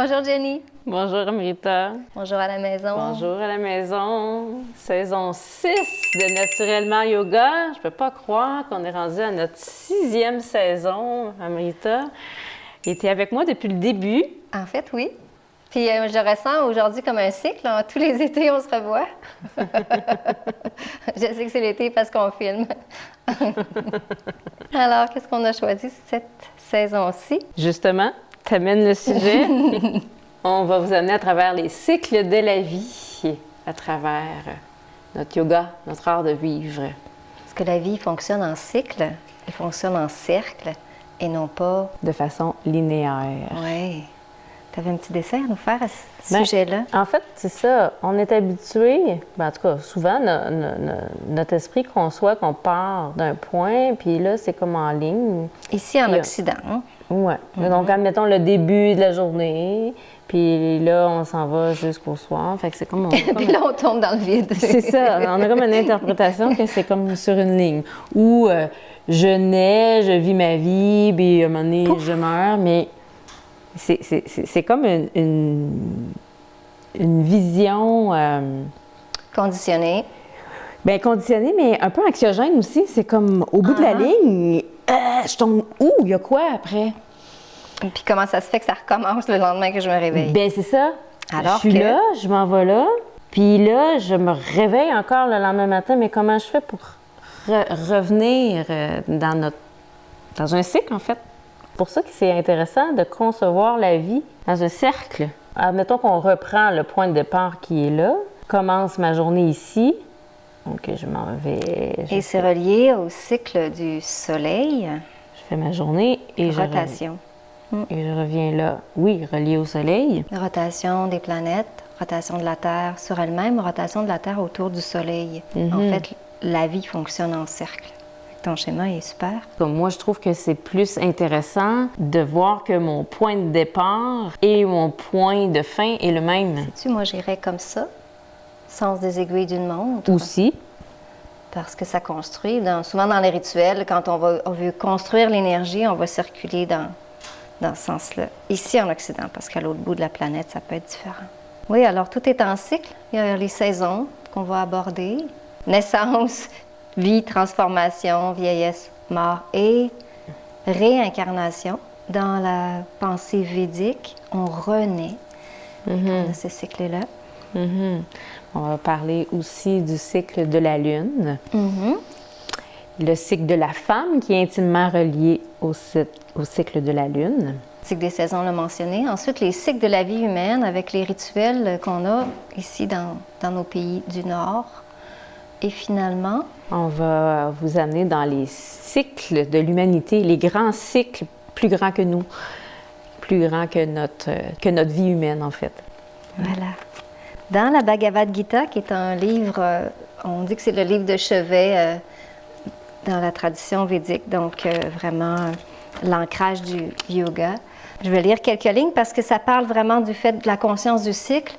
Bonjour Jenny. Bonjour Amrita. Bonjour à la maison. Bonjour à la maison. Saison 6 de Naturellement Yoga. Je peux pas croire qu'on est rendu à notre 6e saison, Amrita. Tu étais avec moi depuis le début. En fait, oui. Puis je ressens aujourd'hui comme un cycle. Hein. Tous les étés, on se revoit. Je sais que c'est l'été parce qu'on filme. Alors, qu'est-ce qu'on a choisi cette saison-ci? Justement, tu amènes le sujet. On va vous amener à travers les cycles de la vie, à travers notre yoga, notre art de vivre. Est-ce que la vie fonctionne en cycle? Elle fonctionne en cercle et non pas... De façon linéaire. Oui. Tu avais un petit dessin à nous faire à ce sujet-là? En fait, c'est ça. On est habitué, en tout cas, souvent, notre esprit conçoit qu'on part d'un point, puis là, c'est comme en ligne. Ici, en Occident. Hein? Oui. Donc, admettons le début de la journée, puis là, on s'en va jusqu'au soir. Fait que c'est comme... Puis là, on tombe dans le vide. C'est ça. On a comme une interprétation que c'est comme sur une ligne. Où je nais, je vis ma vie, puis à un moment donné, je meurs, mais... C'est comme une vision... conditionnée. Bien, conditionnée, mais un peu anxiogène aussi. C'est comme au bout de la ligne, je tombe où? Il y a quoi après? Puis comment ça se fait que ça recommence le lendemain que je me réveille? Bien, c'est ça. Alors je suis là, je m'en vais là, puis là, je me réveille encore le lendemain matin, mais comment je fais pour revenir dans un cycle, en fait? C'est pour ça que c'est intéressant de concevoir la vie dans un cercle. Admettons qu'on reprend le point de départ qui est là, commence ma journée ici, donc je m'en vais... Et c'est relié au cycle du soleil. Je fais ma journée et rotation. Et je reviens là. Oui, relié au soleil. Rotation des planètes, rotation de la Terre sur elle-même, rotation de la Terre autour du soleil. En fait, la vie fonctionne en cercle. Ton schéma est super. Moi, je trouve que c'est plus intéressant de voir que mon point de départ et mon point de fin est le même. Sais-tu, moi, j'irais comme ça, sens des aiguilles d'une montre. Aussi. Parce que ça construit. Souvent dans les rituels, quand on veut construire l'énergie, on va circuler dans ce sens-là. Ici en Occident, parce qu'à l'autre bout de la planète, ça peut être différent. Oui, alors tout est en cycle. Il y a les saisons qu'on va aborder. Naissance, vie, transformation, vieillesse, mort et réincarnation. Dans la pensée védique, on renaît. On a ce cycle-là. On va parler aussi du cycle de la Lune. Le cycle de la femme qui est intimement relié au cycle de la Lune. Le cycle des saisons, on l'a mentionné. Ensuite, les cycles de la vie humaine avec les rituels qu'on a ici dans nos pays du Nord. Et finalement... On va vous amener dans les cycles de l'humanité, les grands cycles plus grands que nous, plus grands que notre vie humaine, en fait. Voilà. Dans la Bhagavad Gita, qui est un livre, on dit que c'est le livre de chevet dans la tradition védique, donc vraiment l'ancrage du yoga. Je vais lire quelques lignes parce que ça parle vraiment du fait de la conscience du cycle.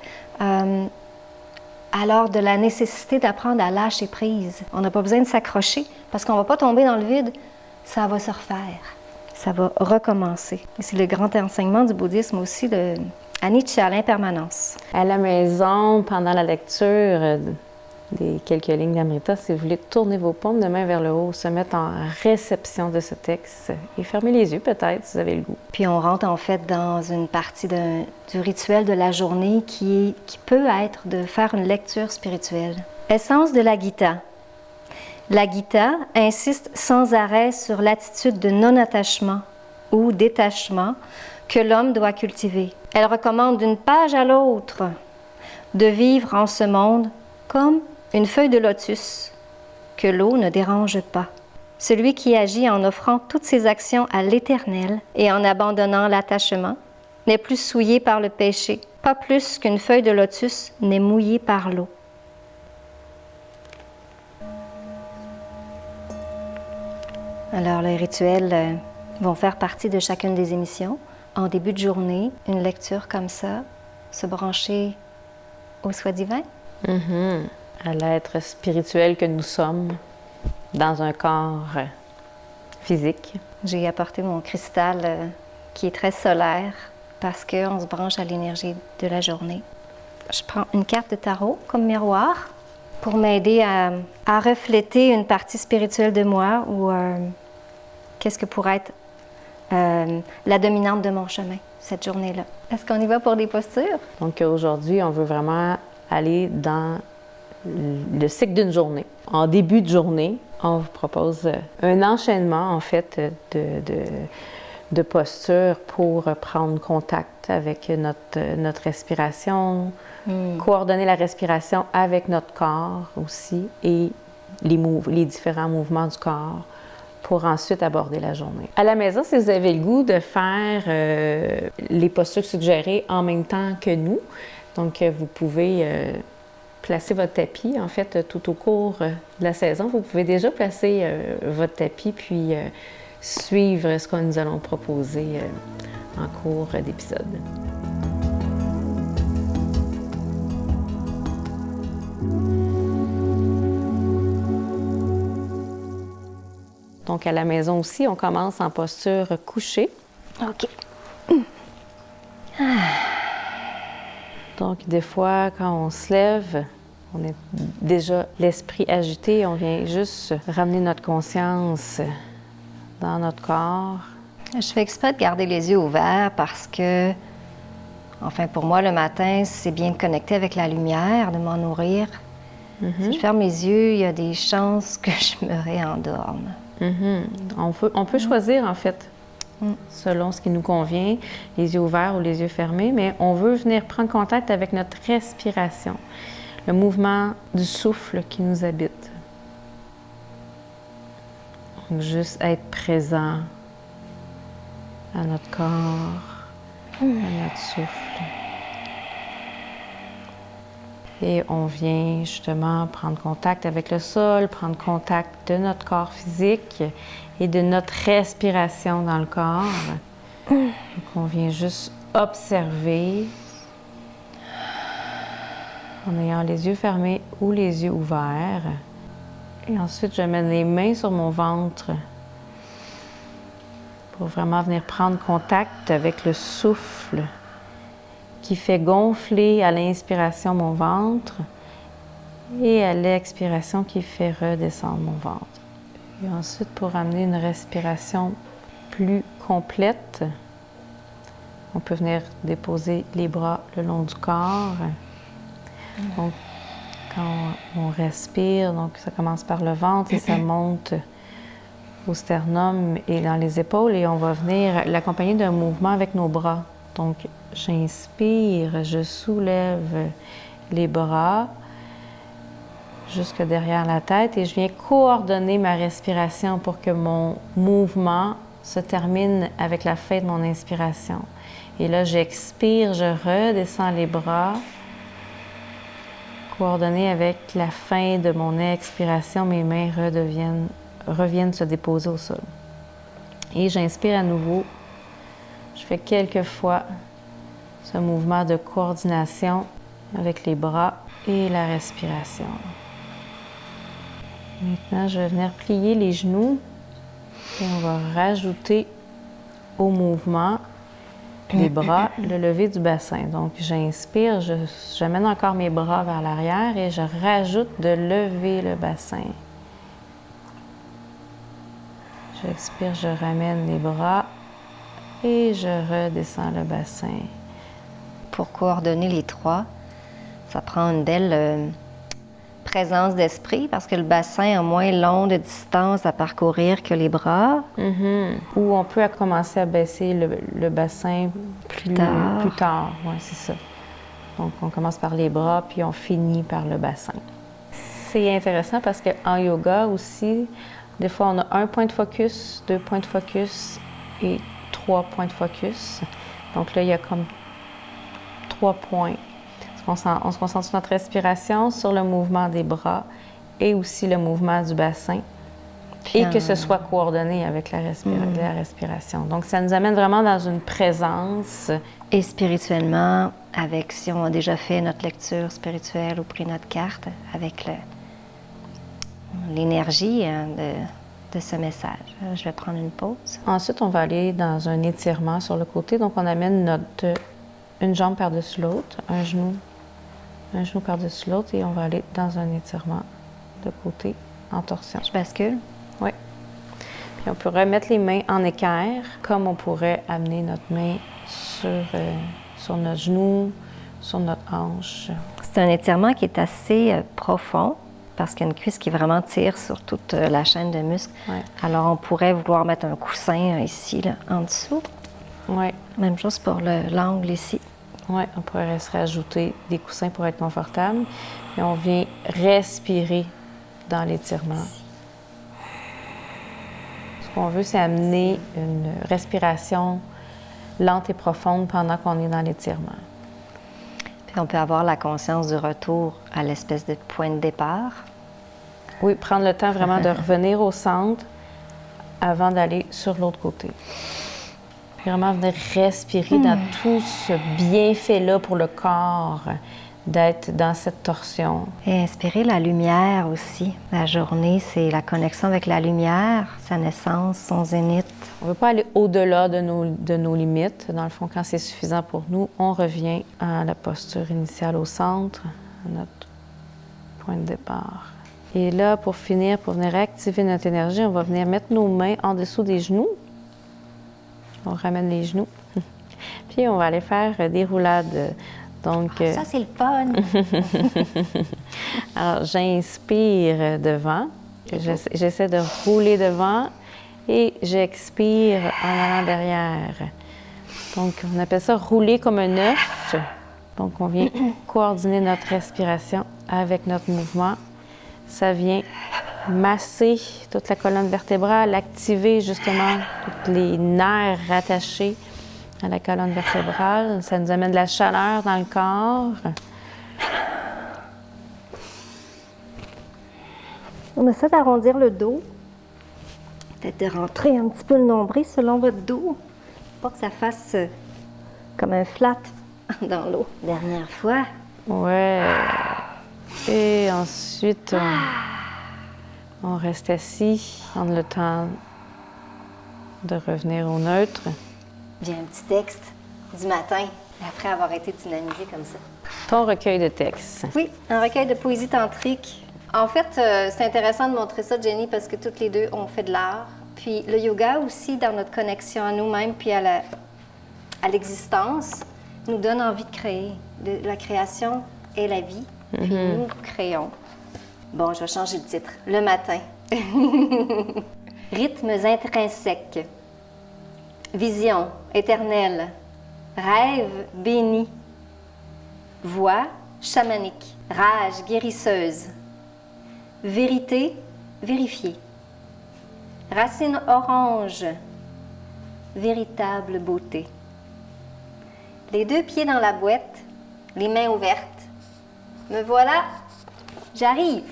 Alors de la nécessité d'apprendre à lâcher prise. On n'a pas besoin de s'accrocher parce qu'on ne va pas tomber dans le vide. Ça va se refaire. Ça va recommencer. Et c'est le grand enseignement du bouddhisme aussi, Anicca, l'impermanence. À la maison, pendant la lecture des quelques lignes d'Amrita, si vous voulez tourner vos paumes de main vers le haut, se mettre en réception de ce texte et fermer les yeux peut-être si vous avez le goût. Puis on rentre en fait dans une partie du rituel de la journée qui peut être de faire une lecture spirituelle. Essence de la Gita. La Gita insiste sans arrêt sur l'attitude de non-attachement ou détachement que l'homme doit cultiver. Elle recommande d'une page à l'autre de vivre en ce monde comme une feuille de lotus, que l'eau ne dérange pas. Celui qui agit en offrant toutes ses actions à l'Éternel et en abandonnant l'attachement n'est plus souillé par le péché, pas plus qu'une feuille de lotus n'est mouillée par l'eau. Alors, les rituels vont faire partie de chacune des émissions. En début de journée, une lecture comme ça, se brancher au soi divin. À l'être spirituel que nous sommes dans un corps physique. J'ai apporté mon cristal qui est très solaire parce qu'on se branche à l'énergie de la journée. Je prends une carte de tarot comme miroir pour m'aider à refléter une partie spirituelle de moi ou qu'est-ce que pourrait être la dominante de mon chemin cette journée-là. Est-ce qu'on y va pour des postures? Donc aujourd'hui, on veut vraiment aller dans le cycle d'une journée. En début de journée, on vous propose un enchaînement, en fait, de postures pour prendre contact avec notre respiration, coordonner la respiration avec notre corps aussi et les différents mouvements du corps pour ensuite aborder la journée. À la maison, si vous avez le goût de faire les postures suggérées en même temps que nous, donc vous pouvez placer votre tapis, en fait, tout au cours de la saison. Vous pouvez déjà placer votre tapis puis suivre ce que nous allons proposer en cours d'épisode. Donc, à la maison aussi, on commence en posture couchée. OK. Donc, des fois, quand on se lève, on est déjà l'esprit agité. On vient juste ramener notre conscience dans notre corps. Je fais exprès de garder les yeux ouverts parce que, enfin, pour moi, le matin, c'est bien de connecter avec la lumière, de m'en nourrir. Si je ferme les yeux, il y a des chances que je me réendorme. On peut choisir, en fait, selon ce qui nous convient, les yeux ouverts ou les yeux fermés, mais on veut venir prendre contact avec notre respiration, le mouvement du souffle qui nous habite. Donc, juste être présent à notre corps, à notre souffle. Et on vient justement prendre contact avec le sol, prendre contact de notre corps physique et de notre respiration dans le corps. Donc, on vient juste observer en ayant les yeux fermés ou les yeux ouverts. Et ensuite, je mets les mains sur mon ventre pour vraiment venir prendre contact avec le souffle qui fait gonfler à l'inspiration mon ventre et à l'expiration qui fait redescendre mon ventre. Et ensuite, pour amener une respiration plus complète, on peut venir déposer les bras le long du corps. Donc, quand on respire, donc ça commence par le ventre et ça monte au sternum et dans les épaules et on va venir l'accompagner d'un mouvement avec nos bras. Donc, j'inspire, je soulève les bras jusque derrière la tête et je viens coordonner ma respiration pour que mon mouvement se termine avec la fin de mon inspiration. Et là, j'expire, je redescends les bras, coordonné avec la fin de mon expiration, mes mains reviennent se déposer au sol. Et j'inspire à nouveau. Je fais quelques fois ce mouvement de coordination avec les bras et la respiration. Maintenant, je vais venir plier les genoux et on va rajouter au mouvement des bras le lever du bassin. Donc, j'inspire, j'amène encore mes bras vers l'arrière et je rajoute de lever le bassin. J'expire, je ramène les bras et je redescends le bassin. Pour coordonner les trois, ça prend une belle présence d'esprit parce que le bassin a moins long de distance à parcourir que les bras. Ou on peut commencer à baisser le bassin plus tard. Oui, c'est ça. Donc, on commence par les bras, puis on finit par le bassin. C'est intéressant parce qu'en yoga aussi, des fois, on a 1 point de focus, 2 points de focus et 3 points de focus. Donc là, il y a comme 3 points. On se concentre sur notre respiration, sur le mouvement des bras et aussi le mouvement du bassin. Et que ce soit coordonné avec la respiration. Donc, ça nous amène vraiment dans une présence. Et spirituellement, si on a déjà fait notre lecture spirituelle ou pris notre carte, avec l'énergie de ce message. Je vais prendre une pause. Ensuite, on va aller dans un étirement sur le côté. Donc, on amène une jambe par-dessus l'autre, un genou par-dessus l'autre, et on va aller dans un étirement de côté en torsion. Je bascule. Oui. Puis on pourrait mettre les mains en équerre, comme on pourrait amener notre main sur notre genou, sur notre hanche. C'est un étirement qui est assez profond parce qu'il y a une cuisse qui vraiment tire sur toute la chaîne de muscles. Ouais. Alors, on pourrait vouloir mettre un coussin ici, là, en dessous. Oui. Même chose pour l'angle ici. Oui, on pourrait se rajouter des coussins pour être confortable. Et on vient respirer dans l'étirement. Ce qu'on veut, c'est amener une respiration lente et profonde pendant qu'on est dans l'étirement. Puis on peut avoir la conscience du retour à l'espèce de point de départ. Oui, prendre le temps vraiment de revenir au centre avant d'aller sur l'autre côté. Puis vraiment venir respirer dans tout ce bienfait-là pour le corps, d'être dans cette torsion. Et inspirer la lumière aussi. La journée, c'est la connexion avec la lumière, sa naissance, son zénith. On ne veut pas aller au-delà de nos limites. Dans le fond, quand c'est suffisant pour nous, on revient à la posture initiale au centre, à notre point de départ. Et là, pour finir, pour venir activer notre énergie, on va venir mettre nos mains en dessous des genoux. On ramène les genoux. Puis on va aller faire des roulades. Donc, ça, c'est le fun! Alors, j'inspire devant. J'essaie de rouler devant et j'expire en allant derrière. Donc, on appelle ça rouler comme un œuf. Donc, on vient coordonner notre respiration avec notre mouvement. Ça vient masser toute la colonne vertébrale, activer justement tous les nerfs rattachés à la colonne vertébrale. Ça nous amène de la chaleur dans le corps. On essaie d'arrondir le dos. Peut-être de rentrer un petit peu le nombril selon votre dos. Pas que ça fasse comme un flat dans l'eau. Dernière fois. Ouais. Et ensuite, on reste assis. On a le temps de revenir au neutre. J'ai un petit texte du matin, après avoir été dynamisée comme ça. Ton recueil de textes. Oui, un recueil de poésie tantrique. En fait, c'est intéressant de montrer ça, Jenny, parce que toutes les deux, on fait de l'art. Puis le yoga aussi, dans notre connexion à nous-mêmes, puis à l'existence, nous donne envie de créer. La création est la vie, puis nous créons. Bon, je vais changer le titre. Le matin. Rythmes intrinsèques. Vision éternelle. Rêve béni. Voix chamanique. Rage guérisseuse. Vérité vérifiée. Racine orange. Véritable beauté. Les deux pieds dans la boîte, les mains ouvertes. Me voilà, j'arrive.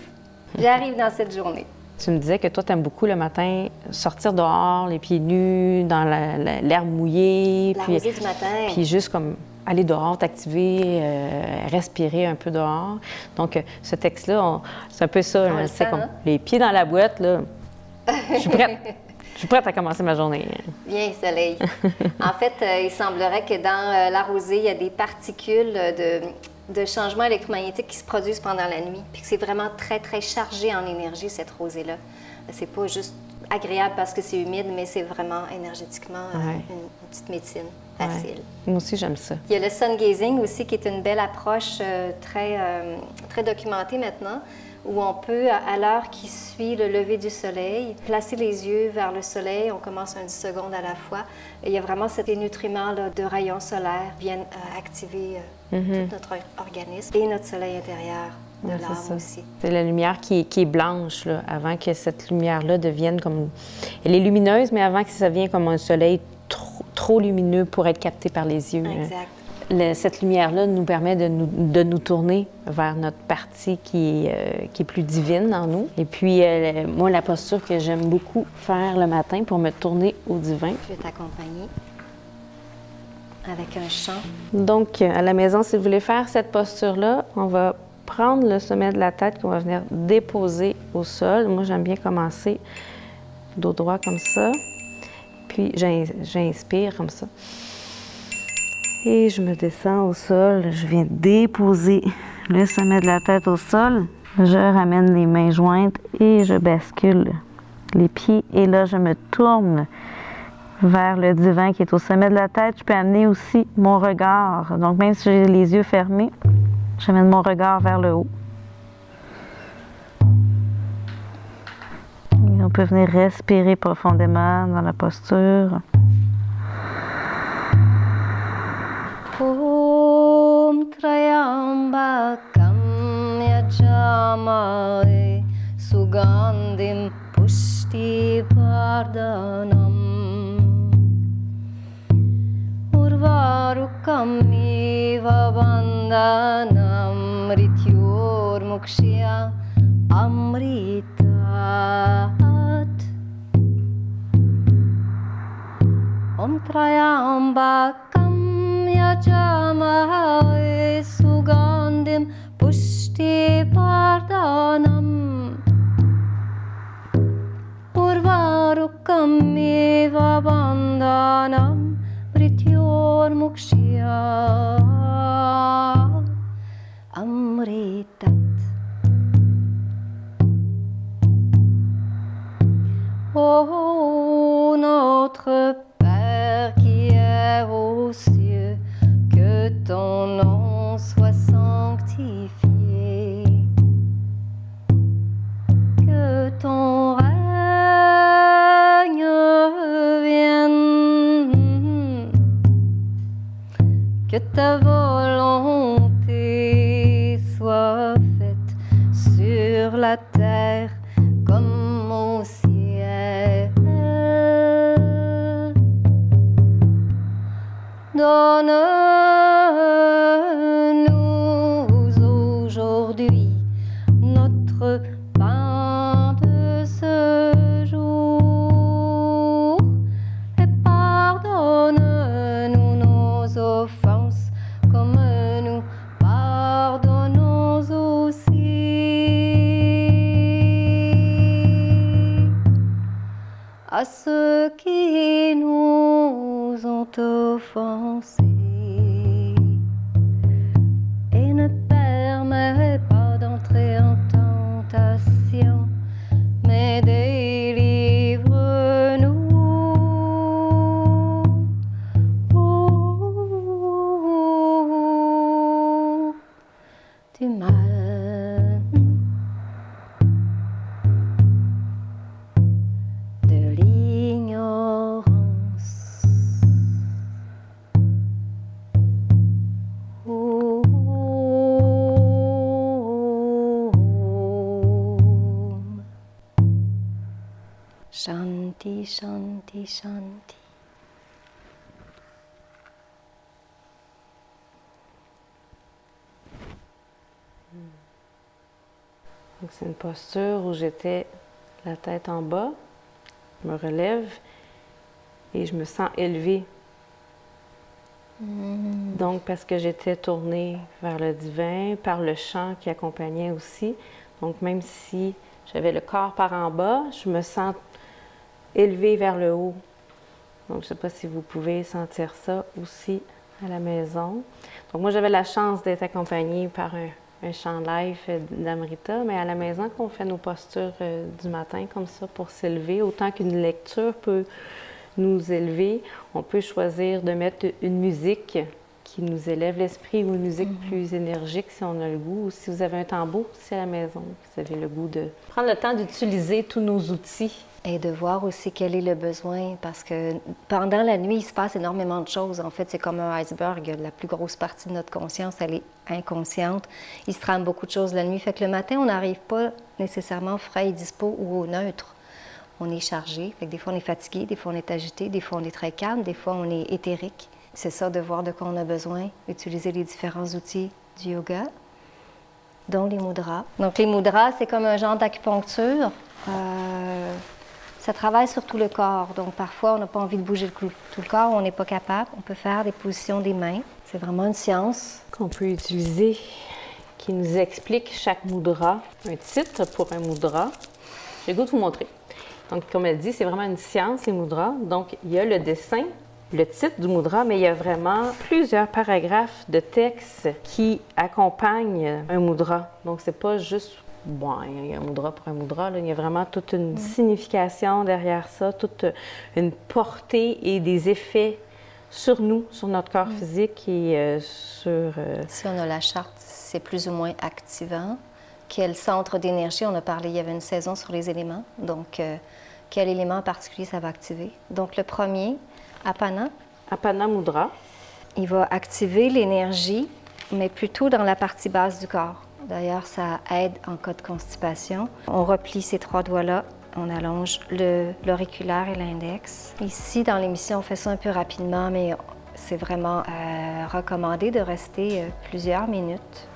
J'arrive dans cette journée. Tu me disais que toi, tu aimes beaucoup le matin sortir dehors, les pieds nus, dans l'air mouillé. La rosée du matin. Puis juste comme aller dehors, t'activer, respirer un peu dehors. Donc, ce texte-là, c'est un peu ça. On le C'est sent, comme hein? les pieds dans la boîte, là. Je suis prête. Je suis prête à commencer ma journée. Bien, soleil. En fait, il semblerait que dans la rosée, il y a des particules de changements électromagnétiques qui se produisent pendant la nuit. Puis que c'est vraiment très, très chargé en énergie, cette rosée-là. C'est pas juste agréable parce que c'est humide, mais c'est vraiment énergétiquement une petite médecine facile. Ouais. Moi aussi, j'aime ça. Il y a le sun gazing aussi, qui est une belle approche très documentée maintenant, où on peut, à l'heure qui suit le lever du soleil, placer les yeux vers le soleil. On commence en 10 secondes à la fois. Et il y a vraiment ces nutriments là, de rayons solaires qui viennent activer tout notre organisme et notre soleil intérieur de l'âme aussi. C'est la lumière qui est blanche, là, avant que cette lumière-là devienne comme... Elle est lumineuse, mais avant que ça devienne comme un soleil trop lumineux pour être capté par les yeux. Exact. Cette lumière-là nous permet de nous tourner vers notre partie qui est plus divine en nous. Et puis, moi, la posture que j'aime beaucoup faire le matin pour me tourner au divin. Je vais t'accompagner avec un chant. Donc, à la maison, si vous voulez faire cette posture-là, on va prendre le sommet de la tête qu'on va venir déposer au sol. Moi, j'aime bien commencer dos droit comme ça. Puis j'inspire comme ça. Et je me descends au sol. Je viens déposer le sommet de la tête au sol. Je ramène les mains jointes et je bascule les pieds. Et là, je me tourne vers le divan qui est au sommet de la tête. Je peux amener aussi mon regard. Donc, même si j'ai les yeux fermés, j'amène mon regard vers le haut. Et on peut venir respirer profondément dans la posture. Om Trayambakam Yajamare Sugandhim Pushti Vardhanam Urvarukam Iva Bandhanam Mrityor Mukshya Amritat Om Trayambakam Yajamare Sugandhim Pushti Vardhanam Urvarukam Iva Bandhanam Mrityor Mukshya Amritat. Ô notre Père qui es aux cieux, que ton nom soit sanctifié, que ton règne vienne, que ta volonté soit faite sur la terre comme au ciel. Donne-nous aujourd'hui notre pain de ce jour et pardonne-nous nos offenses comme nous pardonnons aussi à ceux qui nous ont offensés. Et ne permets pas d'entrer en tentation, mais délivre-nous du mal. Shanti, Shanti, Shanti. Donc, c'est une posture où j'étais la tête en bas, je me relève et je me sens élevée. Donc, parce que j'étais tournée vers le divin, par le chant qui accompagnait aussi. Donc, même si j'avais le corps par en bas, je me sens élevée vers le haut. Donc, je ne sais pas si vous pouvez sentir ça aussi à la maison. Donc, moi, j'avais la chance d'être accompagnée par un chant live d'Amrita, mais à la maison, quand on fait nos postures du matin comme ça pour s'élever, autant qu'une lecture peut nous élever, on peut choisir de mettre une musique qui nous élève l'esprit ou une musique plus énergique si on a le goût, ou si vous avez un tambour aussi à la maison, vous avez le goût de prendre le temps d'utiliser tous nos outils. Et de voir aussi quel est le besoin, parce que pendant la nuit, il se passe énormément de choses. En fait, c'est comme un iceberg. La plus grosse partie de notre conscience, elle est inconsciente. Il se trame beaucoup de choses la nuit. Fait que le matin, on n'arrive pas nécessairement frais et dispo ou au neutre. On est chargé. Fait que des fois, on est fatigué, des fois, on est agité, des fois, on est très calme, des fois, on est éthérique. C'est ça, de voir de quoi on a besoin, utiliser les différents outils du yoga, dont les mudras. Donc, les mudras, c'est comme un genre d'acupuncture. Ça travaille sur tout le corps. Donc, parfois, on n'a pas envie de bouger tout le corps, on n'est pas capable. On peut faire des positions des mains. C'est vraiment une science qu'on peut utiliser, qui nous explique chaque mudra. Un titre pour un mudra. J'ai le goût de vous montrer. Donc, comme elle dit, c'est vraiment une science, les mudras. Donc, il y a le dessin, le titre du mudra, mais il y a vraiment plusieurs paragraphes de texte qui accompagnent un mudra. Donc, c'est pas juste, bon, il y a un mudra pour un mudra, là. Il y a vraiment toute une signification derrière ça, toute une portée et des effets sur nous, sur notre corps physique et sur... Si on a la charte, c'est plus ou moins activant. Quel centre d'énergie, on a parlé, il y avait une saison sur les éléments, donc quel élément en particulier ça va activer. Donc le premier, Apana. Apana Mudra. Il va activer l'énergie, mais plutôt dans la partie basse du corps. D'ailleurs, ça aide en cas de constipation. On replie ces 3 doigts-là, on allonge l'auriculaire et l'index. Ici, dans l'émission, on fait ça un peu rapidement, mais c'est vraiment recommandé de rester plusieurs minutes.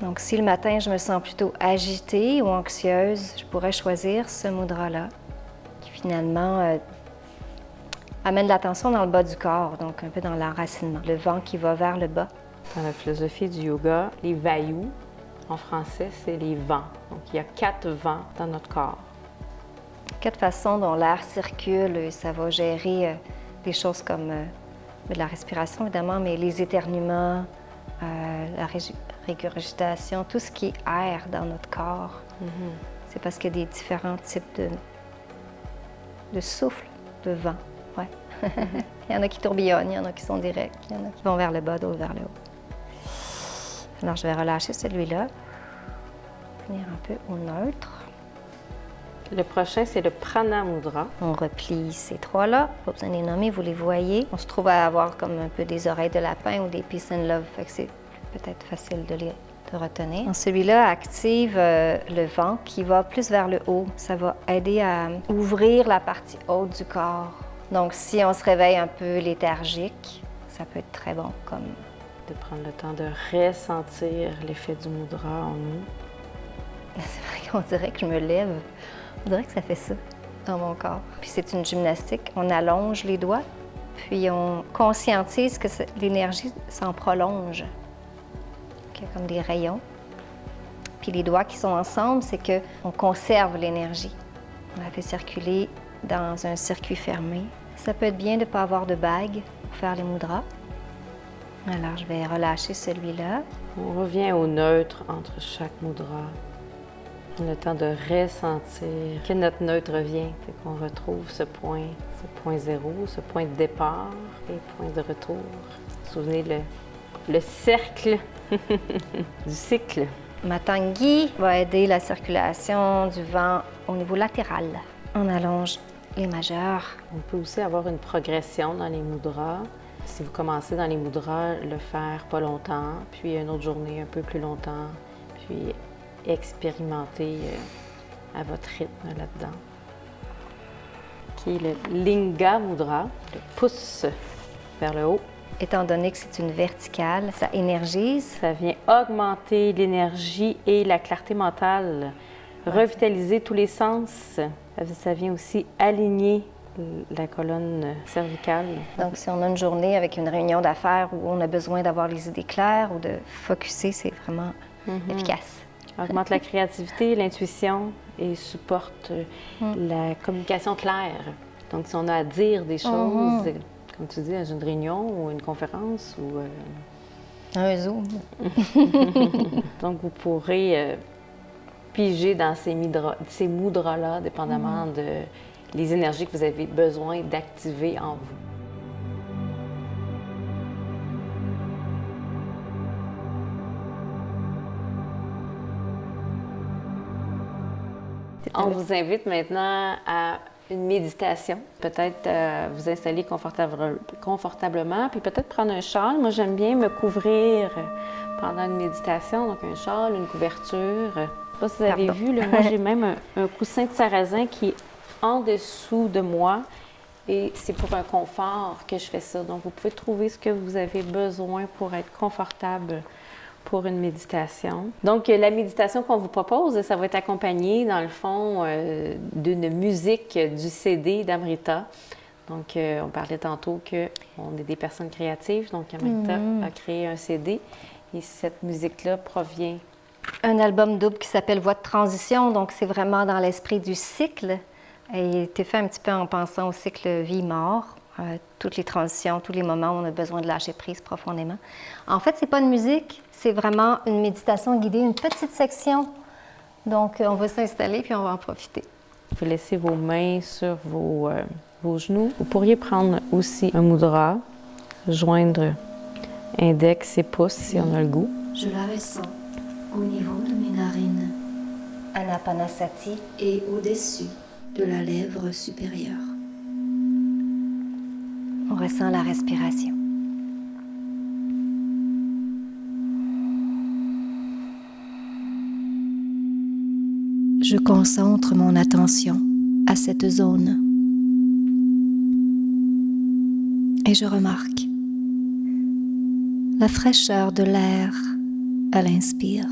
Donc, si le matin, je me sens plutôt agitée ou anxieuse, je pourrais choisir ce mudra-là, qui finalement amène l'attention dans le bas du corps, donc un peu dans l'enracinement. Le vent qui va vers le bas. Dans la philosophie du yoga, les vayus, en français, c'est les vents. Donc, il y a 4 vents dans notre corps. 4 façons dont l'air circule, et ça va gérer des choses comme de la respiration, évidemment, mais les éternuements, la régurgitation, tout ce qui est air dans notre corps. C'est parce qu'il y a des différents types de souffle, de vent. Ouais. Il y en a qui tourbillonnent, il y en a qui sont directs, il y en a qui vont vers le bas, d'autres vers le haut. Alors, je vais relâcher celui-là. Venir un peu au neutre. Le prochain, c'est le Prana Mudra. On replie ces 3-là. Pas besoin de les nommer, vous les voyez. On se trouve à avoir comme un peu des oreilles de lapin ou des peace and love. Fait que c'est peut-être facile de retenir. Celui-là active le vent qui va plus vers le haut. Ça va aider à ouvrir la partie haute du corps. Donc, si on se réveille un peu léthargique, ça peut être très bon comme... De prendre le temps de ressentir l'effet du mudra en nous. C'est vrai qu'on dirait que je me lève. On dirait que ça fait ça dans mon corps. Puis c'est une gymnastique. On allonge les doigts, puis on conscientise que l'énergie s'en prolonge. Il y a comme des rayons. Puis les doigts qui sont ensemble, c'est qu'on conserve l'énergie. On la fait circuler dans un circuit fermé. Ça peut être bien de ne pas avoir de bague pour faire les mudras. Alors, je vais relâcher celui-là. On revient au neutre entre chaque mudra. On a le temps de ressentir que notre neutre revient, qu'on retrouve ce point zéro, ce point de départ et point de retour. Souvenez le cercle du cycle. Matangi va aider la circulation du vent au niveau latéral. On allonge les majeurs. On peut aussi avoir une progression dans les mudras. Si vous commencez dans les mudras, le faire pas longtemps, puis une autre journée un peu plus longtemps, puis expérimenter à votre rythme là-dedans. Qui est le Linga Mudra, le pouce vers le haut. Étant donné que c'est une verticale, ça énergise. Ça vient augmenter l'énergie et la clarté mentale, revitaliser tous les sens. Ça vient aussi aligner la colonne cervicale. Donc, si on a une journée avec une réunion d'affaires où on a besoin d'avoir les idées claires ou de focusser, c'est vraiment efficace. Augmente la créativité, l'intuition et supporte la communication claire. Donc, si on a à dire des choses, comme tu dis, dans une réunion ou une conférence ou... Un Zoom. Donc, vous pourrez piger dans ces mudras-là, dépendamment de les énergies que vous avez besoin d'activer en vous. On vous invite maintenant à une méditation. Peut-être vous installer confortablement, puis peut-être prendre un châle. Moi, j'aime bien me couvrir pendant une méditation, donc un châle, une couverture. Je ne sais pas si vous avez vu, là, moi, j'ai même un coussin de sarrasin qui est en dessous de moi et c'est pour un confort que je fais ça. Donc, vous pouvez trouver ce que vous avez besoin pour être confortable pour une méditation. Donc, la méditation qu'on vous propose, ça va être accompagné, dans le fond, d'une musique du CD d'Amrita. Donc, on parlait tantôt qu'on est des personnes créatives, donc Amrita a créé un CD et cette musique-là provient... Un album double qui s'appelle Voix de transition, donc c'est vraiment dans l'esprit du cycle. a été fait un petit peu en pensant au cycle vie-mort, toutes les transitions, tous les moments où on a besoin de lâcher prise profondément. En fait, c'est pas une musique, c'est vraiment une méditation guidée, une petite section. Donc, on va s'installer puis on va en profiter. Vous pouvez laisser vos mains sur vos genoux. Vous pourriez prendre aussi un mudra, joindre index et pouce si on a le goût. Je la ressens au niveau de mes narines Anapanasati. et au-dessus de la lèvre supérieure. On ressent la respiration. Je concentre mon attention à cette zone et je remarque la fraîcheur de l'air à l'inspire.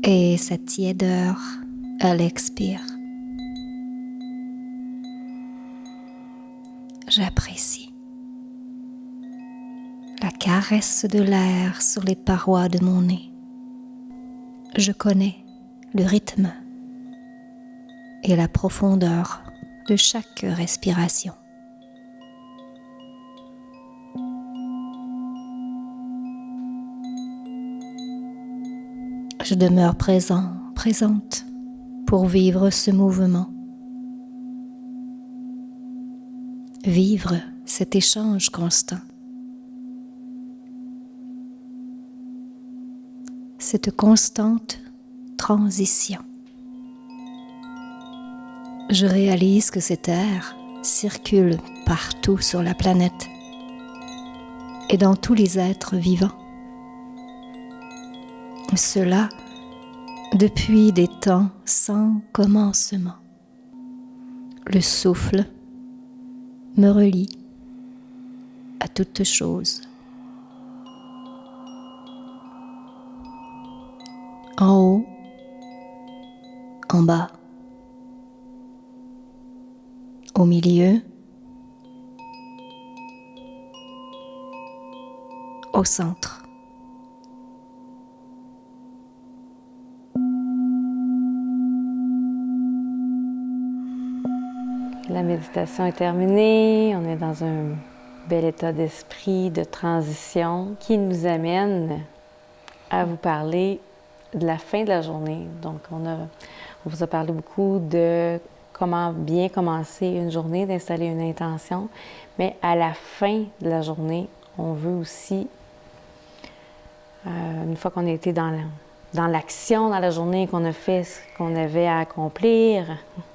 Et cette tiédeur à l'expire. J'apprécie la caresse de l'air sur les parois de mon nez. Je connais le rythme et la profondeur de chaque respiration. Je demeure présente pour vivre ce mouvement. Vivre cet échange constant. Cette constante transition. Je réalise que cet air circule partout sur la planète et dans tous les êtres vivants. Cela depuis des temps sans commencement. Le souffle me relie à toute chose. En haut, en bas, au milieu, au centre. La méditation est terminée. On est dans un bel état d'esprit de transition qui nous amène à vous parler de la fin de la journée. Donc, on vous a parlé beaucoup de comment bien commencer une journée, d'installer une intention. Mais à la fin de la journée, on veut aussi, une fois qu'on a été dans l'action, dans la journée, qu'on a fait ce qu'on avait à accomplir,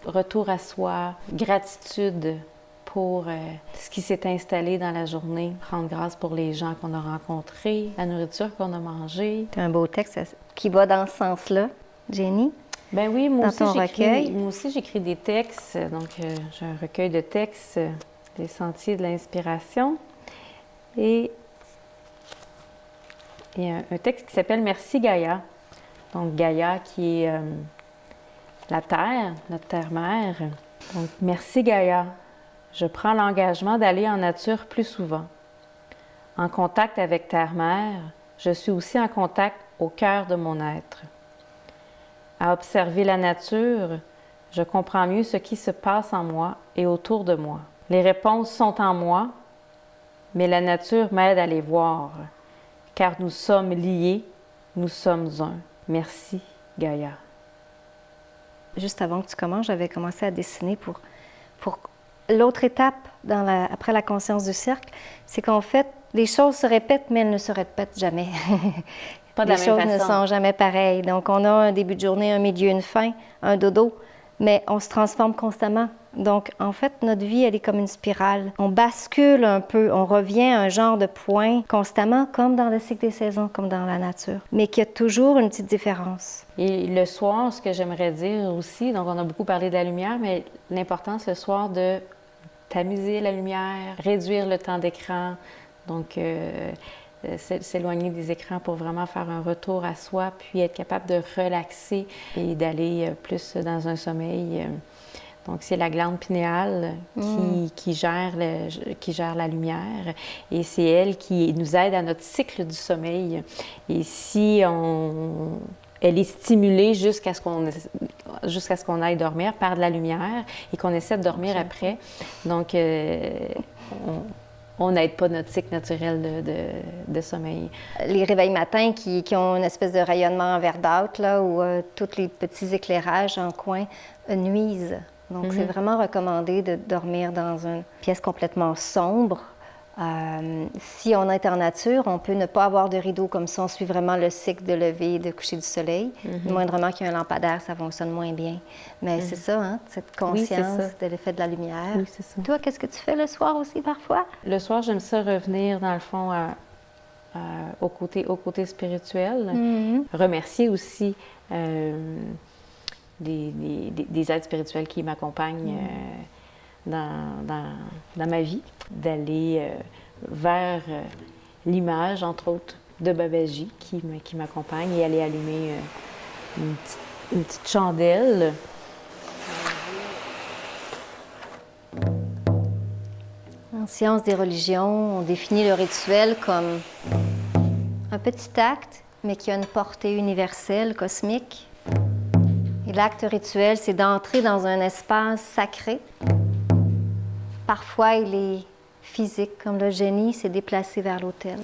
retour à soi, gratitude pour ce qui s'est installé dans la journée, rendre grâce pour les gens qu'on a rencontrés, la nourriture qu'on a mangée. C'est un beau texte qui va dans ce sens-là, Jenny. Ben oui, moi recueil. aussi j'écris des textes, donc j'ai un recueil de textes, Les Sentiers de l'inspiration, et il y a un texte qui s'appelle Merci Gaïa. Donc Gaïa qui est la terre, notre terre-mère. Donc merci Gaïa, je prends l'engagement d'aller en nature plus souvent. En contact avec terre-mère, je suis aussi en contact au cœur de mon être. À observer la nature, je comprends mieux ce qui se passe en moi et autour de moi. Les réponses sont en moi, mais la nature m'aide à les voir, car nous sommes liés, nous sommes un. Merci, Gaïa. Juste avant que tu commences, j'avais commencé à dessiner pour l'autre étape après la conscience du cercle, c'est qu'en fait, les choses se répètent, mais elles ne se répètent jamais. Pas de la les même choses ne façon. sont jamais pareilles. Donc, on a un début de journée, un milieu, une fin, un dodo, mais on se transforme constamment. Donc, en fait, notre vie, elle est comme une spirale. On bascule un peu, on revient à un genre de point constamment, comme dans le cycle des saisons, comme dans la nature, mais qu'il y a toujours une petite différence. Et le soir, ce que j'aimerais dire aussi, donc on a beaucoup parlé de la lumière, mais l'importance le soir de tamiser la lumière, réduire le temps d'écran, donc s'éloigner des écrans pour vraiment faire un retour à soi, puis être capable de relaxer et d'aller plus dans un sommeil Donc, c'est la glande pinéale qui gère la lumière et c'est elle qui nous aide à notre cycle du sommeil. Et si elle est stimulée jusqu'à ce qu'on aille dormir par de la lumière et qu'on essaie de dormir après. Donc, on n'aide pas notre cycle naturel de sommeil. Les réveils matins qui ont une espèce de rayonnement verdâtre, là, où tous les petits éclairages en coin nuisent. Donc, c'est vraiment recommandé de dormir dans une pièce complètement sombre. Si on est en nature, on peut ne pas avoir de rideau, comme ça on suit vraiment le cycle de lever et de coucher du soleil. Moindrement qu'il y ait un lampadaire, ça fonctionne moins bien. Mais c'est ça, hein, cette conscience de l'effet de la lumière. Oui, c'est ça. Toi, qu'est-ce que tu fais le soir aussi parfois? Le soir, j'aime ça revenir, dans le fond, au côté spirituel. Remercier aussi des aides spirituelles qui m'accompagnent dans ma vie, d'aller vers l'image, entre autres, de Babaji qui m'accompagne et aller allumer une petite chandelle. En sciences des religions, on définit le rituel comme un petit acte, mais qui a une portée universelle, cosmique. Et l'acte rituel, c'est d'entrer dans un espace sacré. Parfois, il est physique, comme le génie s'est déplacé vers l'autel.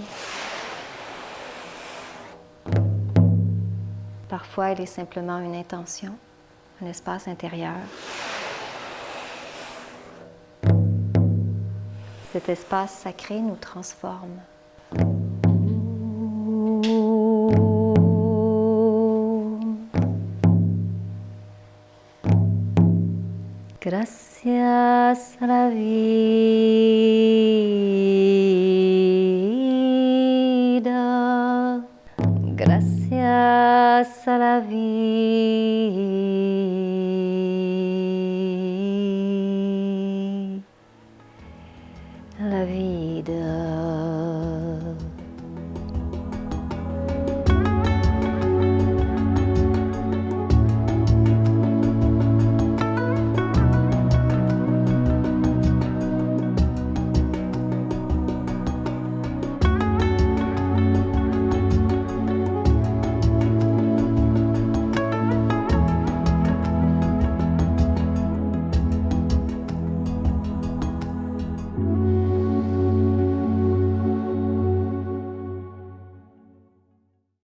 Parfois, il est simplement une intention, un espace intérieur. Cet espace sacré nous transforme. Gracias a la vida, gracias a la vida.